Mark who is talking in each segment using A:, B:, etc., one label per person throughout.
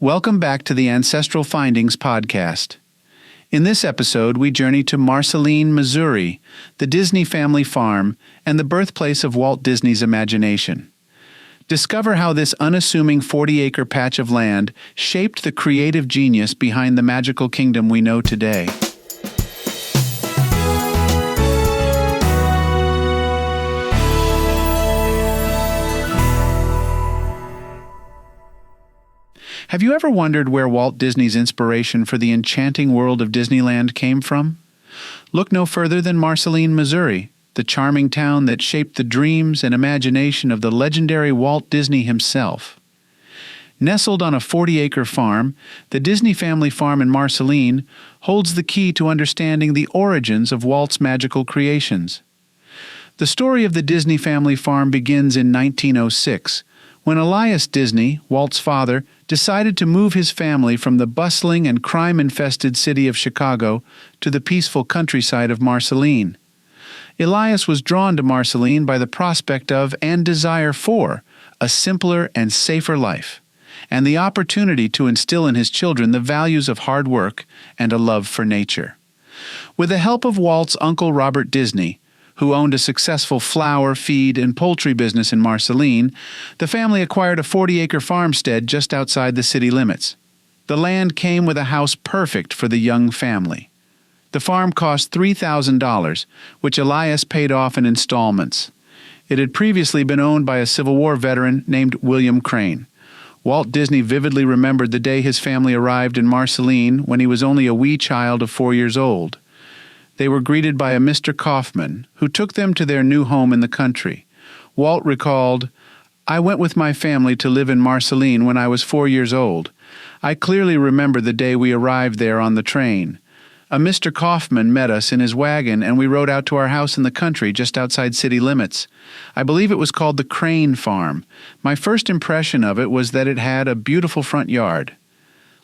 A: Welcome back to the Ancestral Findings podcast. In this episode, we journey to Marceline, Missouri, the Disney family farm, and the birthplace of Walt Disney's imagination. Discover how this unassuming 40-acre patch of land shaped the creative genius behind the magical kingdom we know today. Have you ever wondered where Walt Disney's inspiration for the enchanting world of Disneyland came from? Look no further than Marceline, Missouri, the charming town that shaped the dreams and imagination of the legendary Walt Disney himself. Nestled on a 40-acre farm, the Disney family farm in Marceline holds the key to understanding the origins of Walt's magical creations. The story of the Disney family farm begins in 1906, when Elias Disney, Walt's father, decided to move his family from the bustling and crime-infested city of Chicago to the peaceful countryside of Marceline. Elias was drawn to Marceline by the prospect of and desire for a simpler and safer life, and the opportunity to instill in his children the values of hard work and a love for nature. With the help of Walt's uncle Robert Disney, who owned a successful flour, feed, and poultry business in Marceline, the family acquired a 40-acre farmstead just outside the city limits. The land came with a house perfect for the young family. The farm cost $3,000, which Elias paid off in installments. It had previously been owned by a Civil War veteran named William Crane. Walt Disney vividly remembered the day his family arrived in Marceline when he was only a wee child of 4 years old. They were greeted by a Mr. Kaufman, who took them to their new home in the country. Walt recalled, "I went with my family to live in Marceline when I was 4 years old. I clearly remember the day we arrived there on the train. A Mr. Kaufman met us in his wagon and we rode out to our house in the country just outside city limits. I believe it was called the Crane Farm. My first impression of it was that it had a beautiful front yard."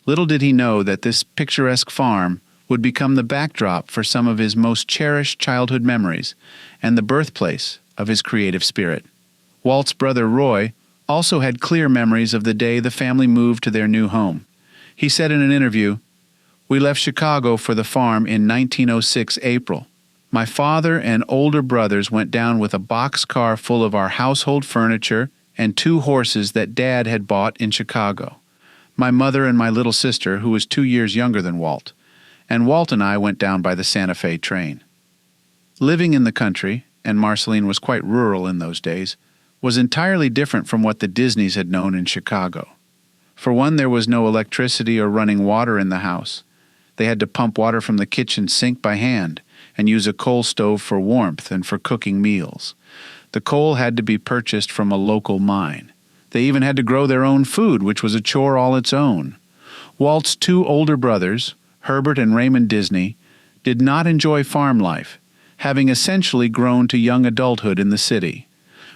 A: Little did he know that this picturesque farm would become the backdrop for some of his most cherished childhood memories and the birthplace of his creative spirit. Walt's brother Roy also had clear memories of the day the family moved to their new home. He said in an interview, "We left Chicago for the farm in 1906 April. My father and older brothers went down with a boxcar full of our household furniture and 2 horses that Dad had bought in Chicago. My mother and my little sister, who was 2 years younger than Walt, and Walt and I went down by the Santa Fe train." Living in the country, and Marceline was quite rural in those days, was entirely different from what the Disneys had known in Chicago. For one, there was no electricity or running water in the house. They had to pump water from the kitchen sink by hand and use a coal stove for warmth and for cooking meals. The coal had to be purchased from a local mine. They even had to grow their own food, which was a chore all its own. Walt's 2 older brothers, Herbert and Raymond Disney, did not enjoy farm life, having essentially grown to young adulthood in the city.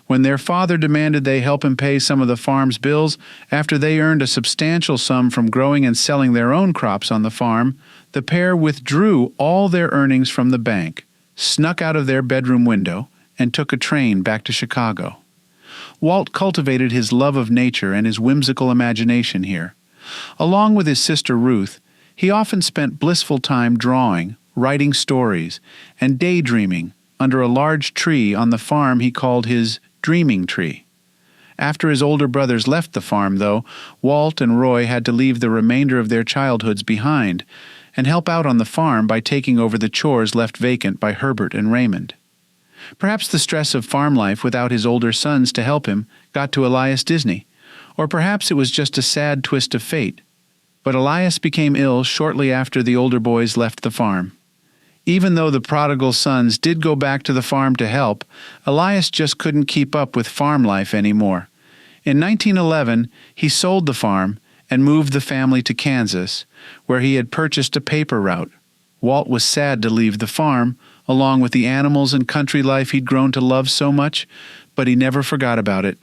A: When their father demanded they help him pay some of the farm's bills after they earned a substantial sum from growing and selling their own crops on the farm, the pair withdrew all their earnings from the bank, snuck out of their bedroom window, and took a train back to Chicago. Walt cultivated his love of nature and his whimsical imagination here. Along with his sister Ruth, he often spent blissful time drawing, writing stories, and daydreaming under a large tree on the farm he called his dreaming tree. After his older brothers left the farm, though, Walt and Roy had to leave the remainder of their childhoods behind and help out on the farm by taking over the chores left vacant by Herbert and Raymond. Perhaps the stress of farm life without his older sons to help him got to Elias Disney, or perhaps it was just a sad twist of fate. But Elias became ill shortly after the older boys left the farm. Even though the prodigal sons did go back to the farm to help, Elias just couldn't keep up with farm life anymore. In 1911, he sold the farm and moved the family to Kansas, where he had purchased a paper route. Walt was sad to leave the farm, along with the animals and country life he'd grown to love so much, but he never forgot about it.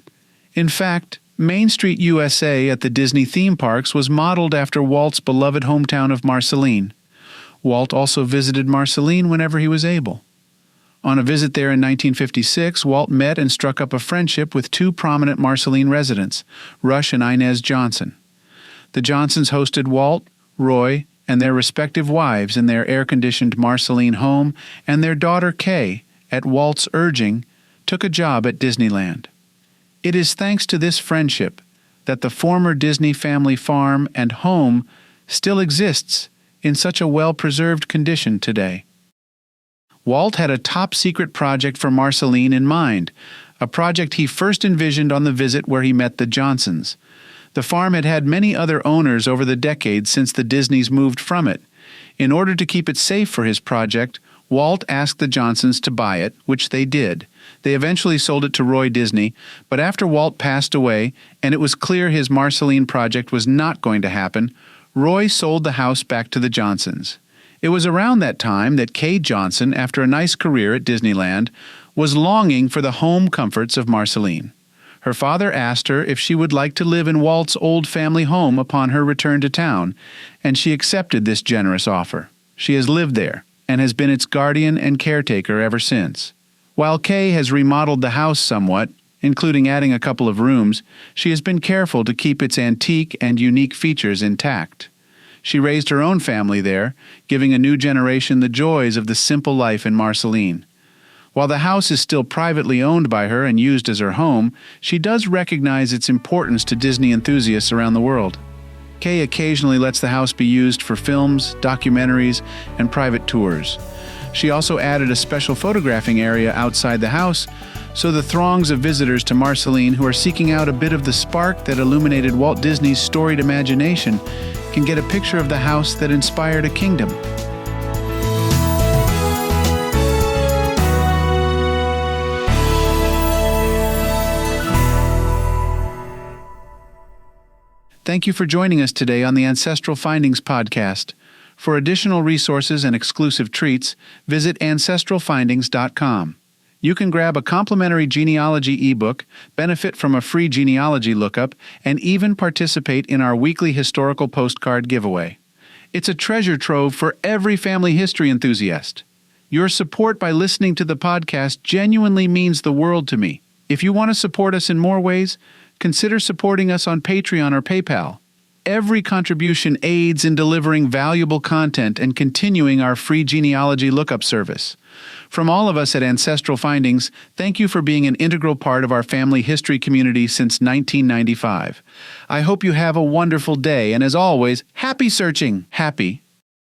A: In fact, Main Street USA at the Disney theme parks was modeled after Walt's beloved hometown of Marceline. Walt also visited Marceline whenever he was able. On a visit there in 1956, Walt met and struck up a friendship with 2 prominent Marceline residents, Rush and Inez Johnson. The Johnsons hosted Walt, Roy, and their respective wives in their air-conditioned Marceline home, and their daughter Kay, at Walt's urging, took a job at Disneyland. It is thanks to this friendship that the former Disney family farm and home still exists in such a well-preserved condition today. Walt had a top-secret project for Marceline in mind, a project he first envisioned on the visit where he met the Johnsons. The farm had had many other owners over the decades since the Disneys moved from it. In order to keep it safe for his project, Walt asked the Johnsons to buy it, which they did. They eventually sold it to Roy Disney, but after Walt passed away and it was clear his Marceline project was not going to happen, Roy sold the house back to the Johnsons. It was around that time that Kay Johnson, after a nice career at Disneyland, was longing for the home comforts of Marceline. Her father asked her if she would like to live in Walt's old family home upon her return to town, and she accepted this generous offer. She has lived there and has been its guardian and caretaker ever since. While Kay has remodeled the house somewhat, including adding a couple of rooms, she has been careful to keep its antique and unique features intact. She raised her own family there, giving a new generation the joys of the simple life in Marceline. While the house is still privately owned by her and used as her home, she does recognize its importance to Disney enthusiasts around the world. Kay occasionally lets the house be used for films, documentaries, and private tours. She also added a special photographing area outside the house, so the throngs of visitors to Marceline who are seeking out a bit of the spark that illuminated Walt Disney's storied imagination can get a picture of the house that inspired a kingdom. Thank you for joining us today on the Ancestral Findings podcast. For additional resources and exclusive treats, visit ancestralfindings.com. You can grab a complimentary genealogy ebook, benefit from a free genealogy lookup, and even participate in our weekly historical postcard giveaway. It's a treasure trove for every family history enthusiast. Your support by listening to the podcast genuinely means the world to me. If you want to support us in more ways, consider supporting us on Patreon or PayPal. Every contribution aids in delivering valuable content and continuing our free genealogy lookup service. From all of us at Ancestral Findings, thank you for being an integral part of our family history community since 1995. I hope you have a wonderful day, and as always, happy searching! Happy